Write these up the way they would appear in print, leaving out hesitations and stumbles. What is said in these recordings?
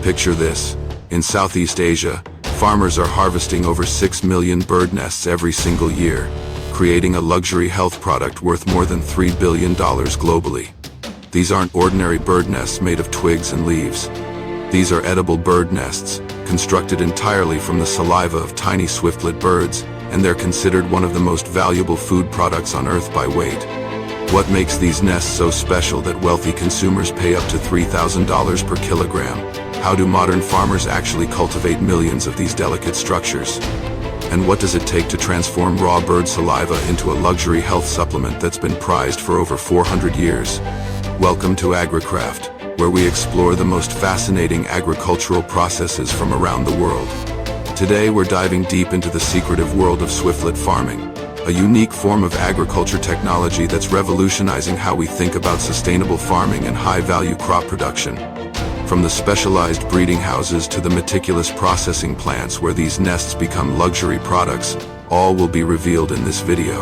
Picture this. In Southeast Asia, farmers are harvesting over 6 million bird nests every single year, creating a luxury health product worth more than $3 billion globally. These aren't ordinary bird nests made of twigs and leaves. These are edible bird nests, constructed entirely from the saliva of tiny swiftlet birds, and they're considered one of the most valuable food products on Earth by weight. What makes these nests so special that wealthy consumers pay up to $3,000 per kilogram? How do modern farmers actually cultivate millions of these delicate structures? And what does it take to transform raw bird saliva into a luxury health supplement that's been prized for over 400 years? Welcome to AgriCraft, where we explore the most fascinating agricultural processes from around the world. Today we're diving deep into the secretive world of swiftlet farming, a unique form of agriculture technology that's revolutionizing how we think about sustainable farming and high-value crop production. From the specialized breeding houses to the meticulous processing plants where these nests become luxury products, all will be revealed in this video.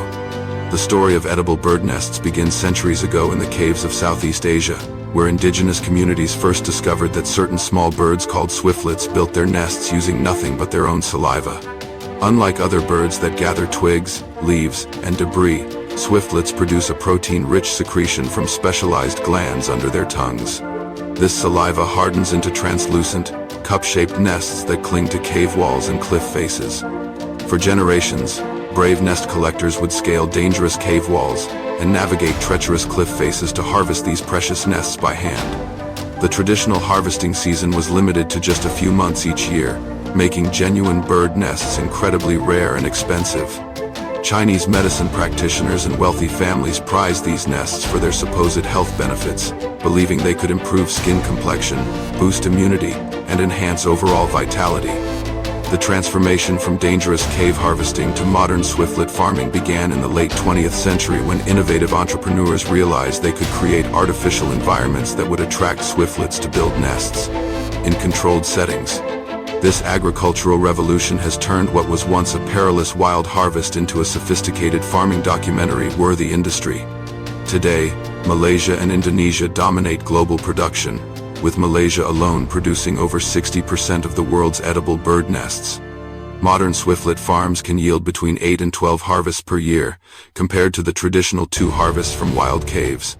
The story of edible bird nests begins centuries ago in the caves of Southeast Asia, where indigenous communities first discovered that certain small birds called swiftlets built their nests using nothing but their own saliva. Unlike other birds that gather twigs, leaves, and debris, swiftlets produce a protein-rich secretion from specialized glands under their tongues. This saliva hardens into translucent, cup-shaped nests that cling to cave walls and cliff faces. For generations, brave nest collectors would scale dangerous cave walls and navigate treacherous cliff faces to harvest these precious nests by hand. The traditional harvesting season was limited to just a few months each year, making genuine bird nests incredibly rare and expensive. Chinese medicine practitioners and wealthy families prized these nests for their supposed health benefits, believing they could improve skin complexion, boost immunity, and enhance overall vitality. The transformation from dangerous cave harvesting to modern swiftlet farming began in the late 20th century when innovative entrepreneurs realized they could create artificial environments that would attract swiftlets to build nests in controlled settings. This agricultural revolution has turned what was once a perilous wild harvest into a sophisticated farming documentary-worthy industry. Today, Malaysia and Indonesia dominate global production, with Malaysia alone producing over 60% of the world's edible bird nests. Modern swiftlet farms can yield between 8 and 12 harvests per year, compared to the traditional 2 harvests from wild caves.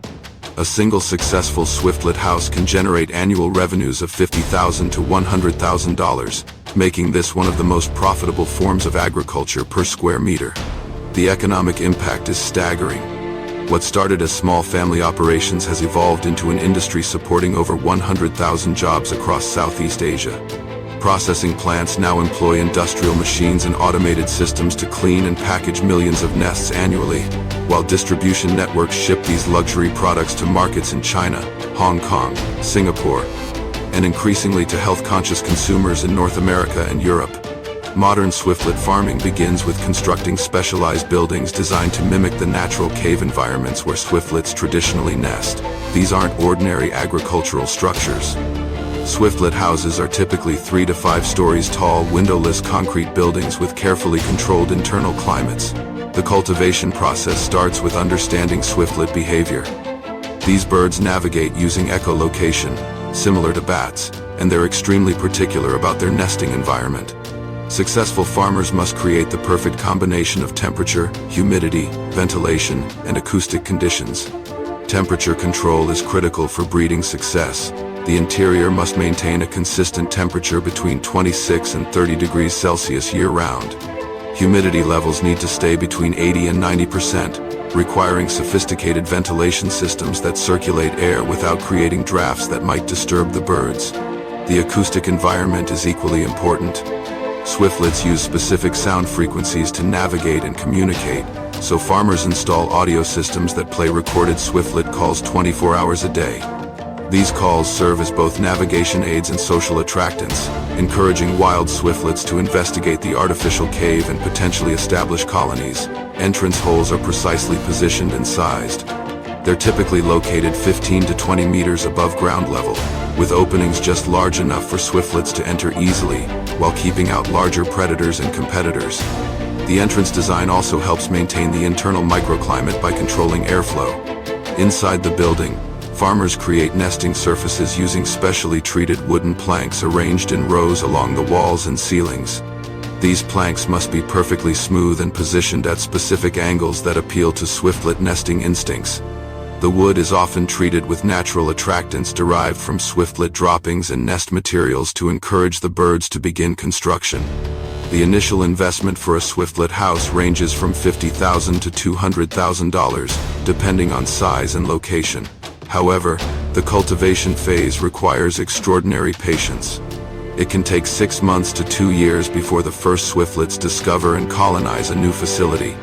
A single successful swiftlet house can generate annual revenues of $50,000 to $100,000, making this one of the most profitable forms of agriculture per square meter. The economic impact is staggering. What started as small family operations has evolved into an industry supporting over 100,000 jobs across Southeast Asia. Processing plants now employ industrial machines and automated systems to clean and package millions of nests annually, while distribution networks ship these luxury products to markets in China, Hong Kong, Singapore, and increasingly to health-conscious consumers in North America and Europe. Modern swiftlet farming begins with constructing specialized buildings designed to mimic the natural cave environments where swiftlets traditionally nest. These aren't ordinary agricultural structures. Swiftlet houses are typically 3 to 5 stories tall, windowless concrete buildings with carefully controlled internal climates. The cultivation process starts with understanding swiftlet behavior. These birds navigate using echolocation, similar to bats, and they're extremely particular about their nesting environment. Successful farmers must create the perfect combination of temperature, humidity, ventilation, and acoustic conditions. Temperature control is critical for breeding success. The interior must maintain a consistent temperature between 26 and 30 degrees Celsius year-round. Humidity levels need to stay between 80 and 90%, requiring sophisticated ventilation systems that circulate air without creating drafts that might disturb the birds. The acoustic environment is equally important. Swiftlets use specific sound frequencies to navigate and communicate, so farmers install audio systems that play recorded swiftlet calls 24 hours a day. These calls serve as both navigation aids and social attractants, encouraging wild swiftlets to investigate the artificial cave and potentially establish colonies. Entrance holes are precisely positioned and sized. They're typically located 15 to 20 meters above ground level, with openings just large enough for swiftlets to enter easily, while keeping out larger predators and competitors. The entrance design also helps maintain the internal microclimate by controlling airflow. Inside the building, Farmers create nesting surfaces using specially treated wooden planks arranged in rows along the walls and ceilings. These planks must be perfectly smooth and positioned at specific angles that appeal to swiftlet nesting instincts. The wood is often treated with natural attractants derived from swiftlet droppings and nest materials to encourage the birds to begin construction. The initial investment for a swiftlet house ranges from $50,000 to $200,000, depending on size and location. However, the cultivation phase requires extraordinary patience. It can take 6 months to 2 years before the first swiftlets discover and colonize a new facility.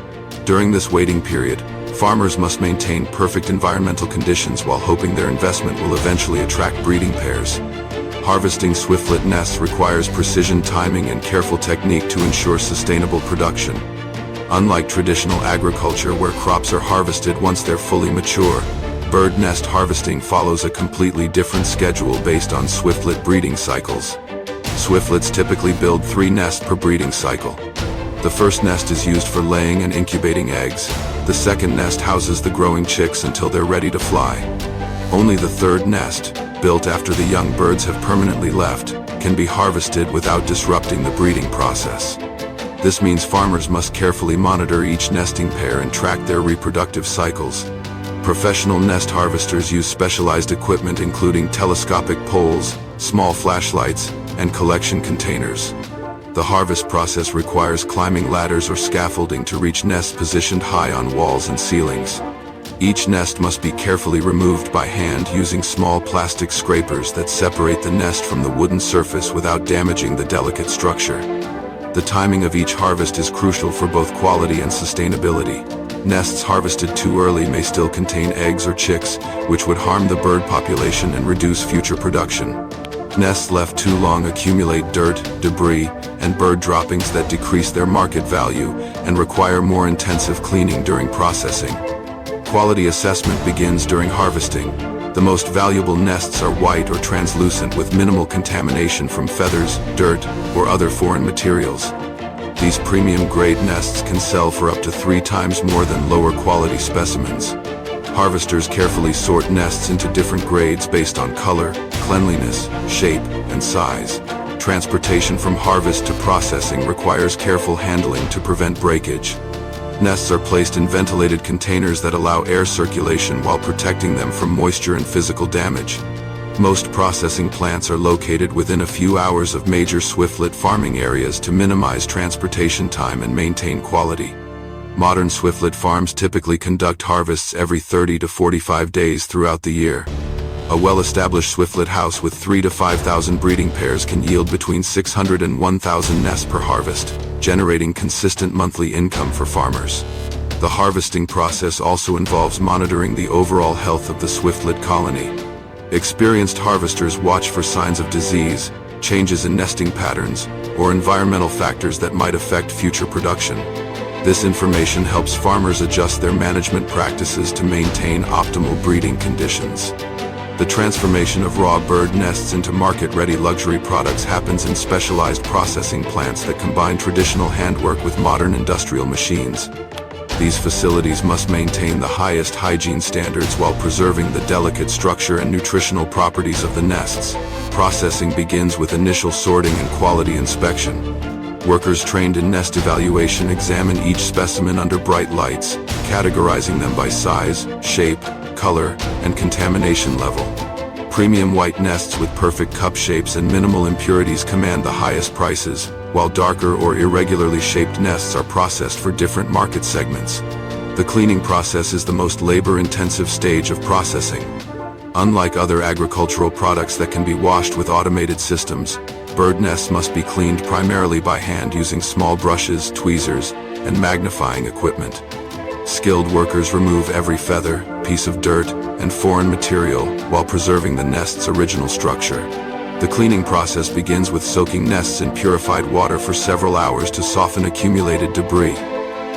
During this waiting period, farmers must maintain perfect environmental conditions while hoping their investment will eventually attract breeding pairs. Harvesting swiftlet nests requires precision timing and careful technique to ensure sustainable production. Unlike traditional agriculture where crops are harvested once they're fully mature, bird nest harvesting follows a completely different schedule based on swiftlet breeding cycles. Swiftlets typically build 3 nests per breeding cycle. The first nest is used for laying and incubating eggs. The second nest houses the growing chicks until they're ready to fly. Only the third nest, built after the young birds have permanently left, can be harvested without disrupting the breeding process. This means farmers must carefully monitor each nesting pair and track their reproductive cycles. Professional nest harvesters use specialized equipment including telescopic poles, small flashlights, and collection containers. The harvest process requires climbing ladders or scaffolding to reach nests positioned high on walls and ceilings. Each nest must be carefully removed by hand using small plastic scrapers that separate the nest from the wooden surface without damaging the delicate structure. The timing of each harvest is crucial for both quality and sustainability. Nests harvested too early may still contain eggs or chicks, which would harm the bird population and reduce future production. Nests left too long accumulate dirt, debris, and bird droppings that decrease their market value and require more intensive cleaning during processing. Quality assessment begins during harvesting. The most valuable nests are white or translucent with minimal contamination from feathers, dirt, or other foreign materials. These premium-grade nests can sell for up to 3 times more than lower-quality specimens. Harvesters carefully sort nests into different grades based on color, cleanliness, shape, and size. Transportation from harvest to processing requires careful handling to prevent breakage. Nests are placed in ventilated containers that allow air circulation while protecting them from moisture and physical damage. Most processing plants are located within a few hours of major swiftlet farming areas to minimize transportation time and maintain quality. Modern swiftlet farms typically conduct harvests every 30 to 45 days throughout the year. A well-established swiftlet house with 3,000 to 5,000 breeding pairs can yield between 600 and 1,000 nests per harvest, generating consistent monthly income for farmers. The harvesting process also involves monitoring the overall health of the swiftlet colony. Experienced harvesters watch for signs of disease, changes in nesting patterns, or environmental factors that might affect future production. This information helps farmers adjust their management practices to maintain optimal breeding conditions. The transformation of raw bird nests into market-ready luxury products happens in specialized processing plants that combine traditional handwork with modern industrial machines. These facilities must maintain the highest hygiene standards while preserving the delicate structure and nutritional properties of the nests. Processing begins with initial sorting and quality inspection. Workers trained in nest evaluation examine each specimen under bright lights, categorizing them by size, shape, color, and contamination level. Premium white nests with perfect cup shapes and minimal impurities command the highest prices, while darker or irregularly shaped nests are processed for different market segments. The cleaning process is the most labor-intensive stage of processing. Unlike other agricultural products that can be washed with automated systems, bird nests must be cleaned primarily by hand using small brushes, tweezers, and magnifying equipment. Skilled workers remove every feather, piece of dirt, and foreign material while preserving the nest's original structure. The cleaning process begins with soaking nests in purified water for several hours to soften accumulated debris.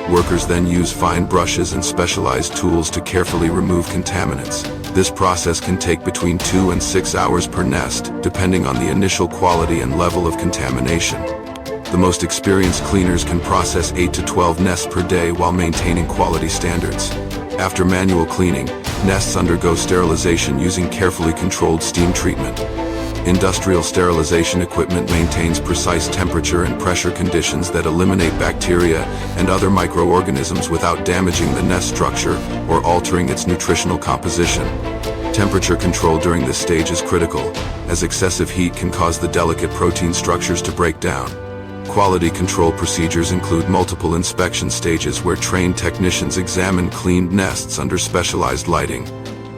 Workers then use fine brushes and specialized tools to carefully remove contaminants. This process can take between 2 and 6 hours per nest, depending on the initial quality and level of contamination. The most experienced cleaners can process 8 to 12 nests per day while maintaining quality standards. After manual cleaning, Nests undergo sterilization using carefully controlled steam treatment. Industrial sterilization equipment maintains precise temperature and pressure conditions that eliminate bacteria and other microorganisms without damaging the nest structure or altering its nutritional composition. Temperature control during this stage is critical, as excessive heat can cause the delicate protein structures to break down. Quality control procedures include multiple inspection stages where trained technicians examine cleaned nests under specialized lighting.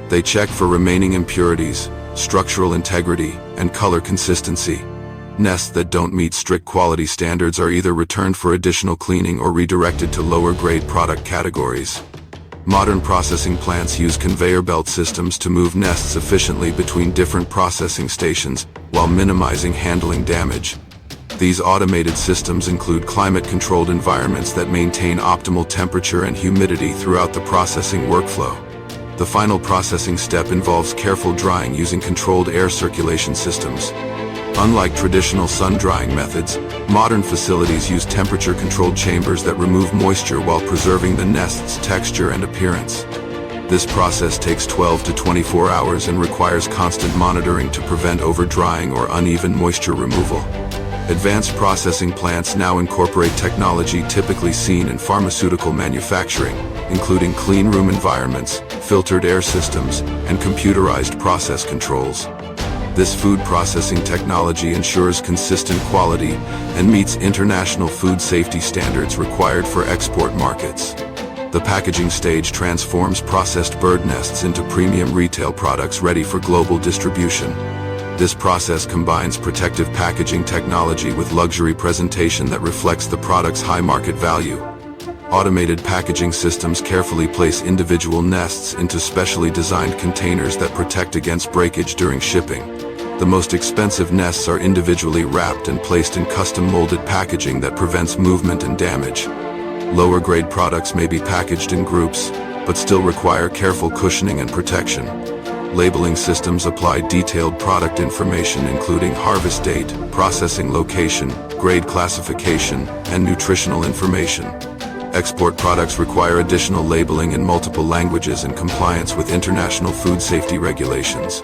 They check for remaining impurities, structural integrity, and color consistency. Nests that don't meet strict quality standards are either returned for additional cleaning or redirected to lower-grade product categories. Modern processing plants use conveyor belt systems to move nests efficiently between different processing stations while minimizing handling damage. These automated systems include climate-controlled environments that maintain optimal temperature and humidity throughout the processing workflow. The final processing step involves careful drying using controlled air circulation systems. Unlike traditional sun-drying methods, modern facilities use temperature-controlled chambers that remove moisture while preserving the nest's texture and appearance. This process takes 12 to 24 hours and requires constant monitoring to prevent over-drying or uneven moisture removal. Advanced processing plants now incorporate technology typically seen in pharmaceutical manufacturing, including clean room environments, filtered air systems, and computerized process controls. This food processing technology ensures consistent quality and meets international food safety standards required for export markets. The packaging stage transforms processed bird nests into premium retail products ready for global distribution. This process combines protective packaging technology with luxury presentation that reflects the product's high market value. Automated packaging systems carefully place individual nests into specially designed containers that protect against breakage during shipping. The most expensive nests are individually wrapped and placed in custom-molded packaging that prevents movement and damage. Lower-grade products may be packaged in groups, but still require careful cushioning and protection. Labeling systems apply detailed product information including harvest date, processing location, grade classification, and nutritional information. Export products require additional labeling in multiple languages in compliance with international food safety regulations.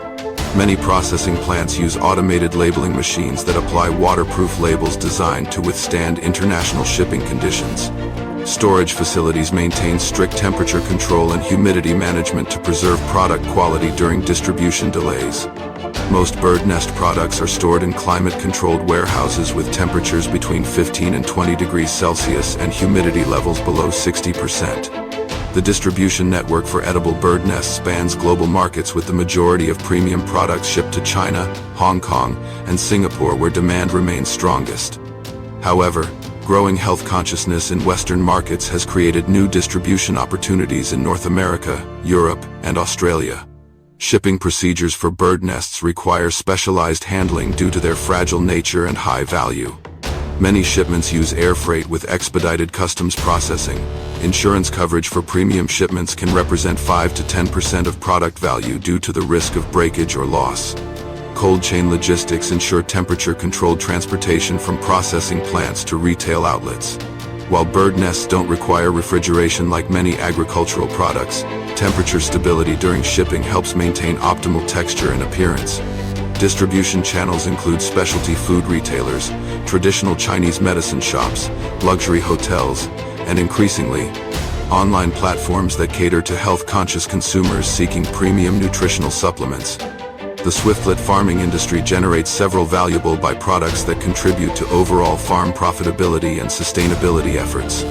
Many processing plants use automated labeling machines that apply waterproof labels designed to withstand international shipping conditions. Storage facilities maintain strict temperature control and humidity management to preserve product quality during distribution delays. Most bird nest products are stored in climate-controlled warehouses with temperatures between 15 and 20 degrees Celsius and humidity levels below 60%. The distribution network for edible bird nests spans global markets with the majority of premium products shipped to China, Hong Kong, and Singapore where demand remains strongest. However, growing health consciousness in Western markets has created new distribution opportunities in North America, Europe, and Australia. Shipping procedures for bird nests require specialized handling due to their fragile nature and high value. Many shipments use air freight with expedited customs processing. Insurance coverage for premium shipments can represent 5 to 10% of product value due to the risk of breakage or loss. Cold chain logistics ensure temperature-controlled transportation from processing plants to retail outlets. While bird nests don't require refrigeration like many agricultural products, temperature stability during shipping helps maintain optimal texture and appearance. Distribution channels include specialty food retailers, traditional Chinese medicine shops, luxury hotels, and increasingly, online platforms that cater to health-conscious consumers seeking premium nutritional supplements. The Swiftlet farming industry generates several valuable byproducts that contribute to overall farm profitability and sustainability efforts.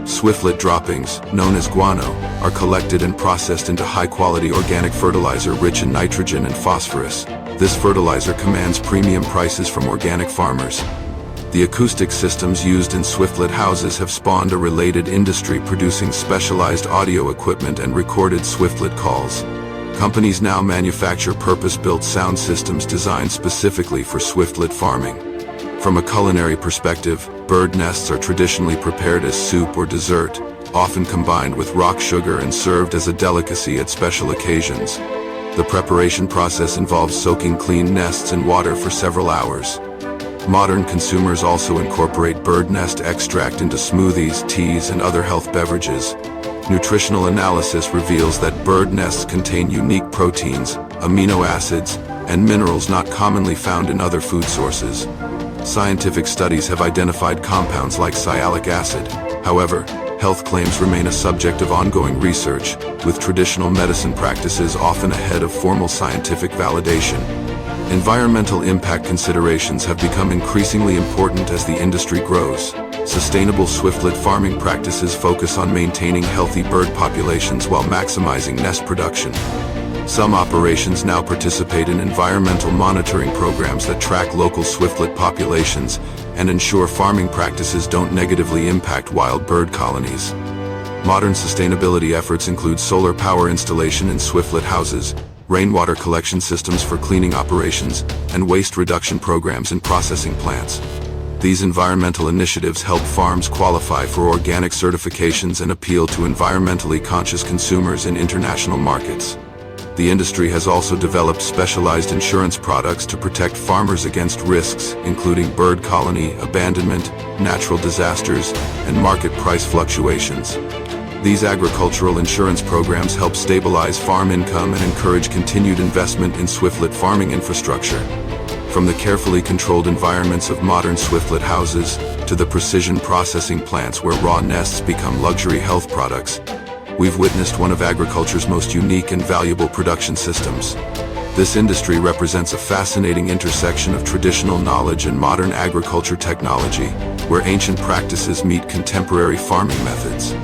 Swiftlet droppings, known as guano, are collected and processed into high-quality organic fertilizer rich in nitrogen and phosphorus. This fertilizer commands premium prices from organic farmers. The acoustic systems used in Swiftlet houses have spawned a related industry producing specialized audio equipment and recorded Swiftlet calls. Companies now manufacture purpose-built sound systems designed specifically for Swiftlet farming. From a culinary perspective, bird nests are traditionally prepared as soup or dessert, often combined with rock sugar and served as a delicacy at special occasions. The preparation process involves soaking clean nests in water for several hours. Modern consumers also incorporate bird nest extract into smoothies, teas, and other health beverages. Nutritional analysis reveals that bird nests contain unique proteins, amino acids, and minerals not commonly found in other food sources. Scientific studies have identified compounds like sialic acid. However, health claims remain a subject of ongoing research, with traditional medicine practices often ahead of formal scientific validation. Environmental impact considerations have become increasingly important as the industry grows. Sustainable swiftlet farming practices focus on maintaining healthy bird populations while maximizing nest production. Some operations now participate in environmental monitoring programs that track local swiftlet populations and ensure farming practices don't negatively impact wild bird colonies. Modern sustainability efforts include solar power installation in swiftlet houses, rainwater collection systems for cleaning operations, and waste reduction programs in processing plants. These environmental initiatives help farms qualify for organic certifications and appeal to environmentally conscious consumers in international markets. The industry has also developed specialized insurance products to protect farmers against risks, including bird colony abandonment, natural disasters, and market price fluctuations. These agricultural insurance programs help stabilize farm income and encourage continued investment in swiftlet farming infrastructure. From the carefully controlled environments of modern swiftlet houses to the precision processing plants where raw nests become luxury health products, we've witnessed one of agriculture's most unique and valuable production systems. This industry represents a fascinating intersection of traditional knowledge and modern agriculture technology, where ancient practices meet contemporary farming methods.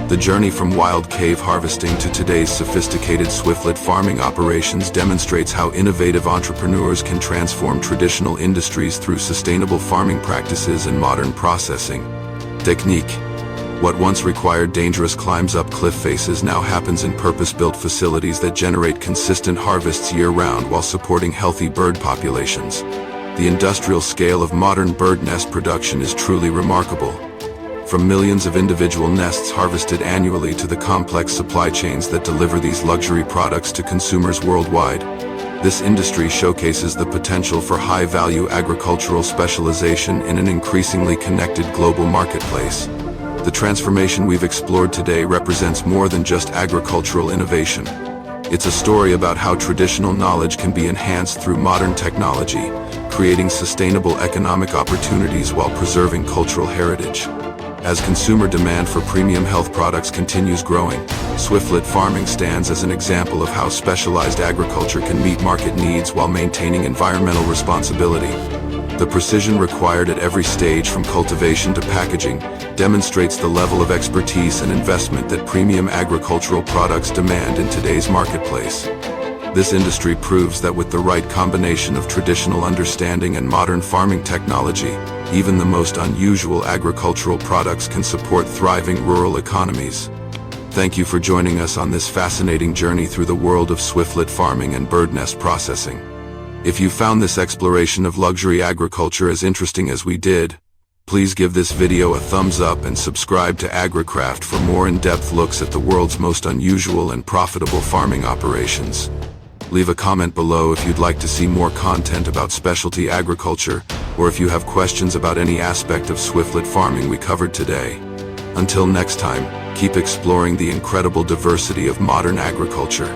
The journey from wild cave harvesting to today's sophisticated swiftlet farming operations demonstrates how innovative entrepreneurs can transform traditional industries through sustainable farming practices and modern processing technique. What once required dangerous climbs up cliff faces now happens in purpose-built facilities that generate consistent harvests year-round while supporting healthy bird populations. The industrial scale of modern bird nest production is truly remarkable. From millions of individual nests harvested annually to the complex supply chains that deliver these luxury products to consumers worldwide, this industry showcases the potential for high-value agricultural specialization in an increasingly connected global marketplace. The transformation we've explored today represents more than just agricultural innovation. It's a story about how traditional knowledge can be enhanced through modern technology, creating sustainable economic opportunities while preserving cultural heritage. As consumer demand for premium health products continues growing, swiftlet farming stands as an example of how specialized agriculture can meet market needs while maintaining environmental responsibility. The precision required at every stage from cultivation to packaging demonstrates the level of expertise and investment that premium agricultural products demand in today's marketplace. This industry proves that with the right combination of traditional understanding and modern farming technology, even the most unusual agricultural products can support thriving rural economies. Thank you for joining us on this fascinating journey through the world of swiftlet farming and bird nest processing. If you found this exploration of luxury agriculture as interesting as we did, please give this video a thumbs up and subscribe to AgriCraft for more in-depth looks at the world's most unusual and profitable farming operations. Leave a comment below if you'd like to see more content about specialty agriculture, or if you have questions about any aspect of swiftlet farming we covered today. Until next time, keep exploring the incredible diversity of modern agriculture.